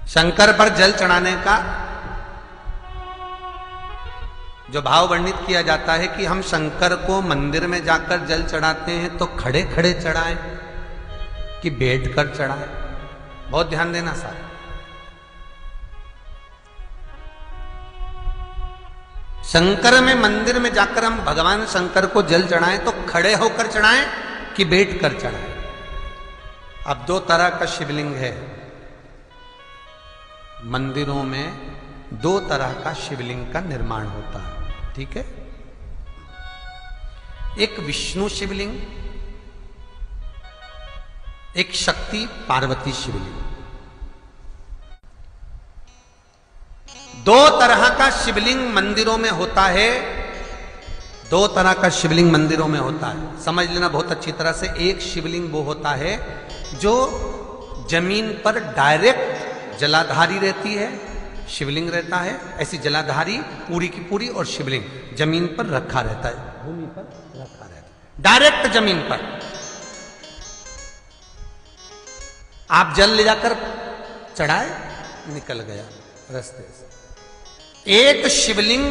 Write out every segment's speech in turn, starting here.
शंकर पर जल चढ़ाने का जो भाव वर्णित किया जाता है कि हम शंकर को मंदिर में जाकर जल चढ़ाते हैं तो खड़े खड़े चढ़ाएं कि बैठकर चढ़ाएं। बहुत ध्यान देना साहब। शंकर में मंदिर में जाकर हम भगवान शंकर को जल चढ़ाएं तो खड़े होकर चढ़ाएं कि बैठकर चढ़ाएं। अब दो तरह का शिवलिंग है मंदिरों में, दो तरह का शिवलिंग का निर्माण होता है, ठीक है। एक विष्णु शिवलिंग, एक शक्ति पार्वती शिवलिंग। दो तरह का शिवलिंग मंदिरों में होता है, दो तरह का शिवलिंग मंदिरों में होता है, समझ लेना बहुत अच्छी तरह से। एक शिवलिंग वो होता है जो जमीन पर डायरेक्ट जलाधारी रहती है, शिवलिंग रहता है, ऐसी जलाधारी पूरी की पूरी, और शिवलिंग जमीन पर रखा रहता है, भूमि पर रखा रहता है, डायरेक्ट जमीन पर। आप जल ले जाकर चढ़ाए, निकल गया रास्ते से। एक शिवलिंग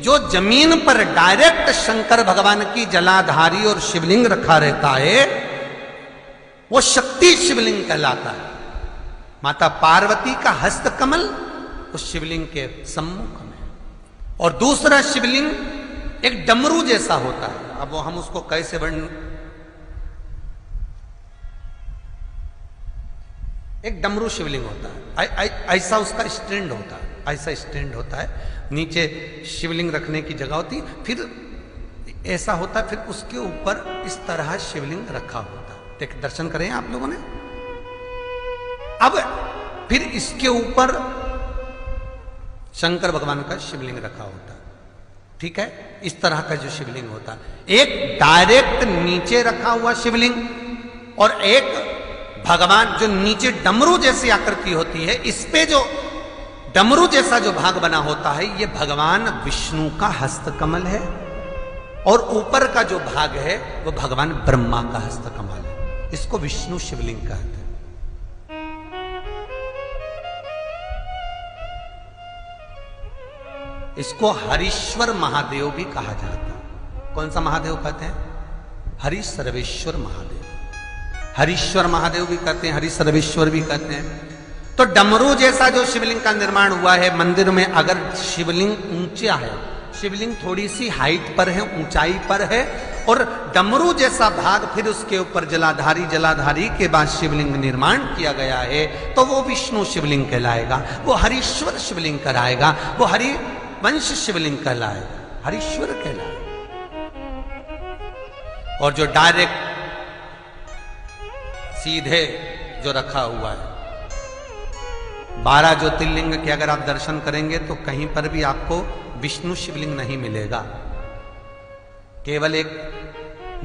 जो जमीन पर डायरेक्ट शंकर भगवान की जलाधारी और शिवलिंग रखा रहता है, वो शक्ति शिवलिंग कहलाता है। माता पार्वती का हस्त कमल उस शिवलिंग के सम्मुख में, और दूसरा शिवलिंग एक डमरू जैसा होता है। अब वो हम उसको कैसे वर्णन, एक डमरू शिवलिंग होता है, ऐसा उसका स्टैंड होता है, ऐसा स्टैंड होता है, नीचे शिवलिंग रखने की जगह होती, फिर ऐसा होता है, फिर उसके ऊपर इस तरह शिवलिंग रखा होता है। देख, दर्शन करें आप लोगों ने। अब फिर इसके ऊपर शंकर भगवान का शिवलिंग रखा होता है, ठीक है। इस तरह का जो शिवलिंग होता है, एक डायरेक्ट नीचे रखा हुआ शिवलिंग, और एक भगवान जो नीचे डमरू जैसी आकृति होती है, इस पे जो डमरू जैसा जो भाग बना होता है, ये भगवान विष्णु का हस्तकमल है, और ऊपर का जो भाग है वो भगवान ब्रह्मा का हस्तकमल है। इसको विष्णु शिवलिंग कहते हैं। इसको हरीश्वर महादेव भी कहा जाता है। कौन सा महादेव कहते हैं? हरि सर्वेश्वर महादेव। हरीश्वर महादेव भी कहते हैं, हरि सर्वेश्वर भी कहते हैं। तो डमरू जैसा जो शिवलिंग का निर्माण हुआ है मंदिर में, अगर शिवलिंग ऊंचा है, शिवलिंग थोड़ी सी हाइट पर है, ऊंचाई पर है, और डमरू जैसा भाग फिर उसके ऊपर जलाधारी के बाद शिवलिंग निर्माण किया गया है, तो वो विष्णु शिवलिंग कहलाएगा, वो हरीश्वर शिवलिंग कहलाएगा, वो हरिवंश शिवलिंग कहलाएगा, हरीश्वर कहलाएगा। और जो डायरेक्ट सीधे जो रखा हुआ है, 12 ज्योतिर्लिंग के अगर आप दर्शन करेंगे तो कहीं पर भी आपको विष्णु शिवलिंग नहीं मिलेगा, केवल एक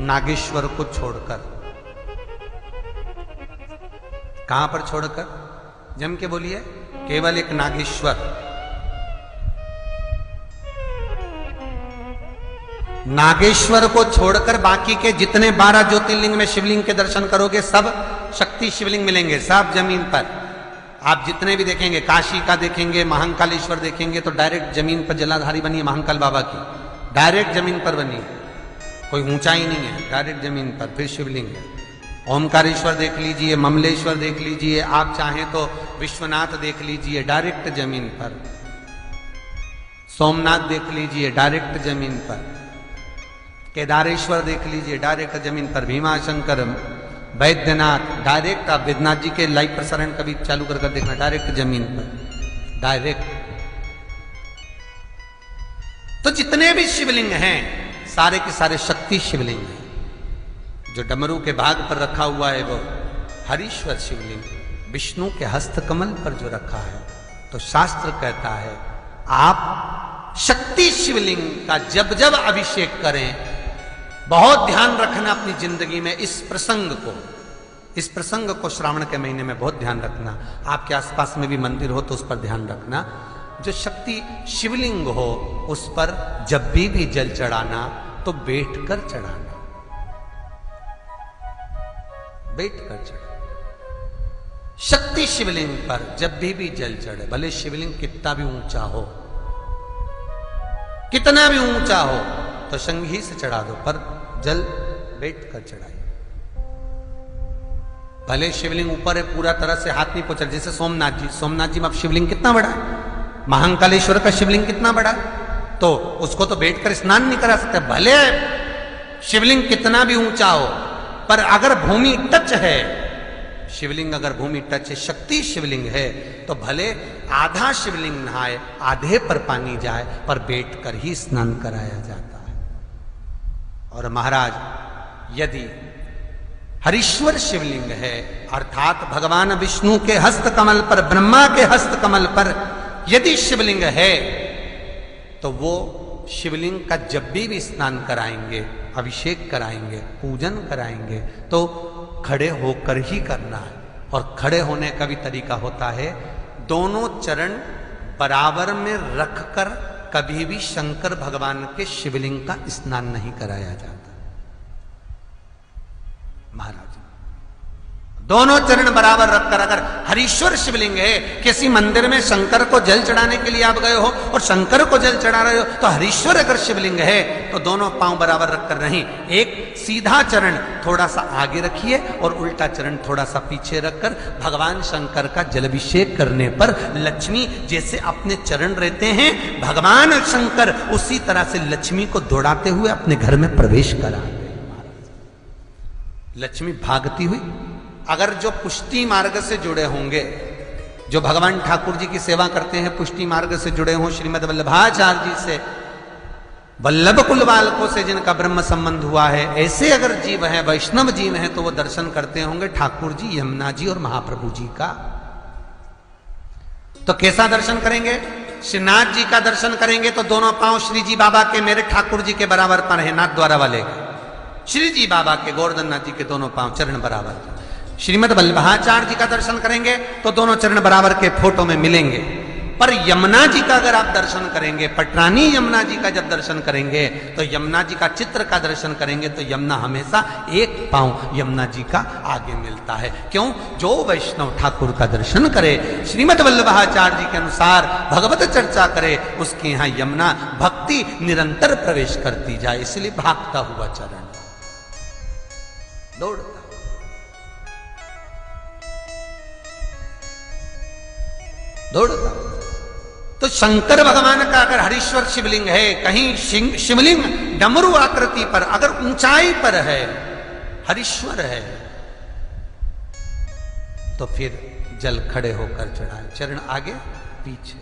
नागेश्वर को छोड़कर। कहां पर छोड़कर? जम के बोलिए। केवल एक नागेश्वर, नागेश्वर को छोड़कर बाकी के जितने 12 ज्योतिर्लिंग में शिवलिंग के दर्शन करोगे सब शक्ति शिवलिंग मिलेंगे, सब जमीन पर। आप जितने भी देखेंगे, काशी का देखेंगे, महाकालेश्वर देखेंगे, तो डायरेक्ट जमीन पर जलाधारी बनी है महाकाल बाबा की, डायरेक्ट जमीन पर बनी है, कोई ऊंचाई नहीं है, डायरेक्ट जमीन पर फिर शिवलिंग है। ओमकारेश्वर देख लीजिए, ममलेश्वर देख लीजिए, आप चाहें तो विश्वनाथ देख लीजिए, डायरेक्ट जमीन पर। सोमनाथ देख लीजिए, डायरेक्ट जमीन पर। केदारेश्वर देख लीजिए, डायरेक्ट जमीन पर। भीमाशंकर, वैद्यनाथ, डायरेक्ट। आप वैद्यनाथ जी के लाइव प्रसारण कभी चालू कर देखना, डायरेक्ट जमीन पर, डायरेक्ट। तो जितने भी शिवलिंग हैं सारे के सारे शक्ति शिवलिंग हैं। जो डमरू के भाग पर रखा हुआ है वो हरीश्वर शिवलिंग, विष्णु के हस्तकमल पर जो रखा है, तो शास्त्र कहता है आप शक्ति शिवलिंग का जब जब अभिषेक करें, बहुत ध्यान रखना अपनी जिंदगी में इस प्रसंग को श्रावण के महीने में बहुत ध्यान रखना। आपके आसपास में भी मंदिर हो तो उस पर ध्यान रखना। जो शक्ति शिवलिंग हो उस पर जब भी जल चढ़ाना तो बैठकर चढ़ाना, बैठकर चढ़ाना। शक्ति शिवलिंग पर जब भी जल चढ़े, भले शिवलिंग कितना भी ऊंचा हो, कितना भी ऊंचा हो, तो संघी से चढ़ा दो, पर जल बैठ कर चढ़ाइए। भले शिवलिंग ऊपर है, पूरा तरह से हाथ नहीं पहुंचा, जैसे सोमनाथ जी में अब शिवलिंग कितना बड़ा है, महाकालेश्वर का शिवलिंग कितना बड़ा, तो उसको तो बैठकर स्नान नहीं करा सकते। भले शिवलिंग कितना भी ऊंचा हो, पर अगर भूमि टच है, शिवलिंग अगर भूमि टच है, शक्ति शिवलिंग है, तो भले आधा शिवलिंग नहाए, आधे पर पानी जाए, पर बैठकर ही स्नान कराया जाता है। और महाराज यदि हरीश्वर शिवलिंग है, अर्थात भगवान विष्णु के हस्त कमल पर, ब्रह्मा के हस्त कमल पर यदि शिवलिंग है, तो वो शिवलिंग का जब भी स्नान कराएंगे, अभिषेक कराएंगे, पूजन कराएंगे, तो खड़े होकर ही करना है। और खड़े होने का भी तरीका होता है, दोनों चरण बराबर में रखकर कभी भी शंकर भगवान के शिवलिंग का स्नान नहीं कराया जाता। महाराज दोनों चरण बराबर रखकर, अगर हरीश्वर शिवलिंग है, किसी मंदिर में शंकर को जल चढ़ाने के लिए आप गए हो और शंकर को जल चढ़ा रहे हो, तो हरीश्वर अगर शिवलिंग है तो दोनों पांव बराबर रखकर नहीं, एक सीधा चरण थोड़ा सा आगे रखिए और उल्टा चरण थोड़ा सा पीछे रखकर भगवान शंकर का जलाभिषेक करने पर लक्ष्मी जैसे अपने चरण रहते हैं, भगवान शंकर उसी तरह से लक्ष्मी को दौड़ाते हुए अपने घर में प्रवेश करा। लक्ष्मी भागती हुई, अगर जो पुष्टि मार्ग से जुड़े होंगे, जो भगवान ठाकुर जी की सेवा करते हैं, पुष्टि मार्ग से जुड़े हों, श्रीमद वल्लभाचार्य जी से, वल्लभ कुल बालकों से जिनका ब्रह्म संबंध हुआ है, ऐसे अगर जीव हैं, वैष्णव जीव हैं, तो वो दर्शन करते होंगे ठाकुर जी, यमुना जी और महाप्रभु जी का। तो कैसा दर्शन करेंगे? श्रीनाथ जी का दर्शन करेंगे तो दोनों पांव श्री जी बाबा के, मेरे ठाकुर जी के बराबर पर है, नाथ द्वारा वाले श्री जी बाबा के, गोवर्धन नाथ जी के दोनों पांव चरण बराबर। श्रीमद वल्लभाचार्य जी का दर्शन करेंगे तो दोनों चरण बराबर के फोटो में मिलेंगे। पर यमुना जी का अगर आप दर्शन करेंगे, पटरानी यमुना जी का जब दर्शन करेंगे, तो यमुना जी का चित्र का दर्शन करेंगे, तो यमुना हमेशा एक पांव यमुना जी का आगे मिलता है। क्यों? जो वैष्णव ठाकुर का दर्शन करे, श्रीमद वल्लभाचार्य जी के अनुसार भगवत चर्चा करे, उसके यहाँ यमुना भक्ति निरंतर प्रवेश करती जाए, इसलिए भागता हुआ चरण, दौड़ता दौड़ता। तो शंकर भगवान का अगर हरीश्वर शिवलिंग है, कहीं शिवलिंग डमरू आकृति पर, अगर ऊंचाई पर है, हरीश्वर है, तो फिर जल खड़े होकर चढ़ाए, चरण आगे पीछे।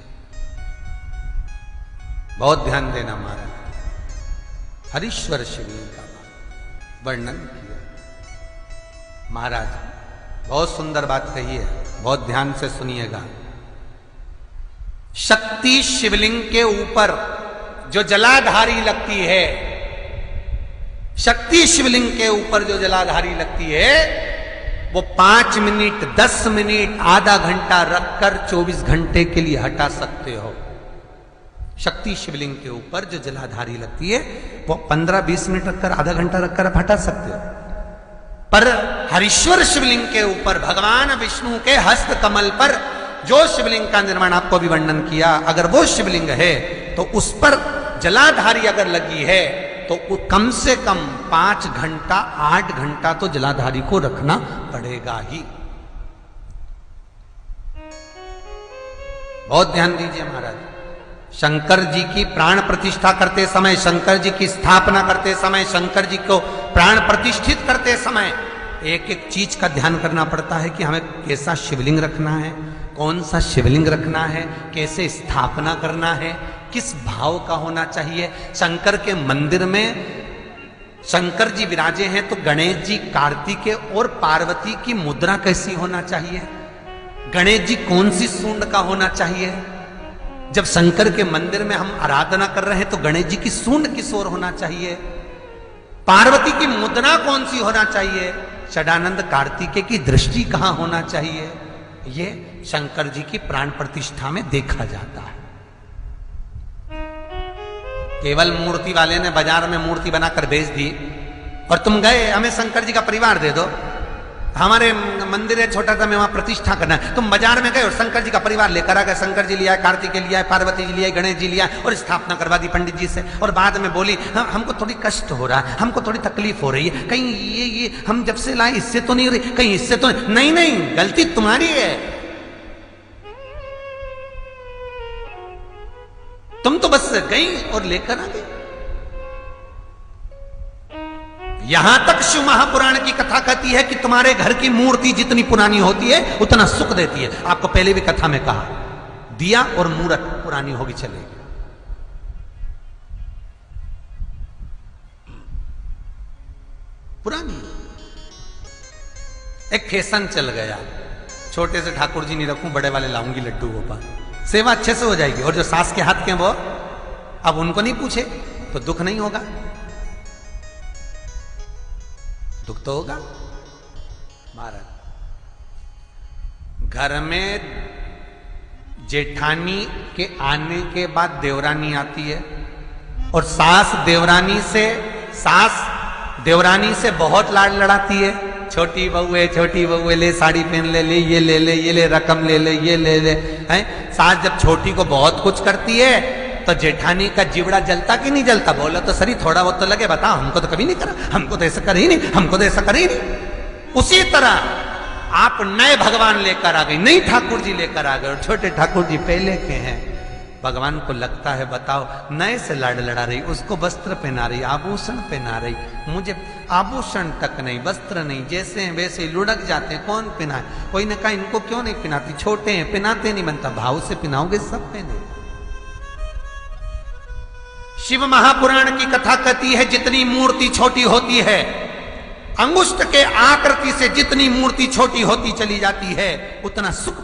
बहुत ध्यान देना महाराज, हरीश्वर शिवलिंग का वर्णन किया महाराज, बहुत सुंदर बात कही है, बहुत ध्यान से सुनिएगा। शक्ति शिवलिंग के ऊपर जो जलाधारी लगती है, शक्ति शिवलिंग के ऊपर जो जलाधारी लगती है, वो 5 मिनट, 10 मिनट, आधा घंटा रखकर 24 घंटे के लिए हटा सकते हो। शक्ति शिवलिंग के ऊपर जो जलाधारी लगती है, वो 15-20 मिनट रखकर, आधा घंटा रखकर आप हटा सकते हो। पर हरीश्वर शिवलिंग के ऊपर, भगवान विष्णु के हस्त कमल पर जो शिवलिंग का निर्माण आपको भी वर्णन किया, अगर वो शिवलिंग है तो उस पर जलाधारी अगर लगी है, तो कम से कम 5 घंटा, 8 घंटा तो जलाधारी को रखना पड़ेगा ही। बहुत ध्यान दीजिए महाराज। शंकर जी की प्राण प्रतिष्ठा करते समय, शंकर जी की स्थापना करते समय, शंकर जी को प्राण प्रतिष्ठित करते समय एक एक चीज का ध्यान करना पड़ता है कि हमें कैसा शिवलिंग रखना है, कौन सा शिवलिंग रखना है, कैसे स्थापना करना है, किस भाव का होना चाहिए। शंकर के मंदिर में शंकर जी विराजे हैं, तो गणेश जी, कार्तिकेय और पार्वती की मुद्रा कैसी होना चाहिए, गणेश जी कौन सी सूंड का होना चाहिए। जब शंकर के मंदिर में हम आराधना कर रहे हैं तो गणेश जी की सूंड किस ओर होना चाहिए, पार्वती की मुद्रा कौन सी होना चाहिए, षडानंद कार्तिकेय की दृष्टि कहां होना चाहिए, ये शंकर जी की प्राण प्रतिष्ठा में देखा जाता है। केवल मूर्ति वाले ने बाजार में मूर्ति बनाकर बेच दी और तुम गए हमें शंकर जी का परिवार दे दो, हमारे मंदिर है छोटा सा, मैं वहां प्रतिष्ठा करना है। तुम बाजार में गए और शंकर जी का परिवार लेकर आ गए, शंकर जी लिया, कार्तिक लिया, पार्वती जी लिया, गणेश जी लिया और स्थापना करवा दी पंडित जी से। और बाद में बोली हमको थोड़ी कष्ट हो रहा है, हमको थोड़ी तकलीफ हो रही है, कहीं ये हम जब से लाए इससे तो नहीं हो रही, कहीं इससे तो नहीं। नहीं, गलती तुम्हारी है। तुम तो बस गई और लेकर आ गई। यहां तक शिव महापुराण की कथा कहती है कि तुम्हारे घर की मूर्ति जितनी पुरानी होती है उतना सुख देती है। आपको पहले भी कथा में कहा, दिया और मूर्त पुरानी होगी चलेगी। पुरानी एक फैशन चल गया, छोटे से ठाकुर जी नहीं रखूं, बड़े वाले लाऊंगी लड्डू गोपाल, सेवा अच्छे से हो जाएगी। और जो सास के हाथ के वो अब उनको नहीं पूछे तो दुख नहीं होगा, दुख तो होगा। महाराज घर में जेठानी के आने के बाद देवरानी आती है और सास देवरानी से बहुत लाड लड़ाती है। छोटी बहू है, ले साड़ी पहन ले, ये ले रकम ले, ये ले हैं। सास जब छोटी को बहुत कुछ करती है तो जेठानी का जीवड़ा जलता कि नहीं जलता? बोलो तो सही, थोड़ा बहुत तो लगे, बताओ हमको तो कभी नहीं करा, हमको तो ऐसा करे ही नहीं, हमको तो ऐसा करे ही नहीं। उसी तरह आप नए भगवान लेकर आ गए, नई ठाकुर जी लेकर आ गए और छोटे ठाकुर जी पहले के हैं। भगवान को लगता है बताओ नए से लाड लड़ा रही, उसको वस्त्र पहना रही, आभूषण पहना रही, मुझे आभूषण तक नहीं, वस्त्र नहीं, जैसे हैं वैसे लुढ़क जाते हैं, कौन पहनाए? कोई ने कहा इनको क्यों नहीं पहनाती, छोटे हैं पहनाते नहीं बनता, भाव से पहनाओगे सब पहने। शिव महापुराण की कथा कहती है जितनी मूर्ति छोटी होती है, अंगुष्ठ के आकृति से जितनी मूर्ति छोटी होती चली जाती है, उतना सुख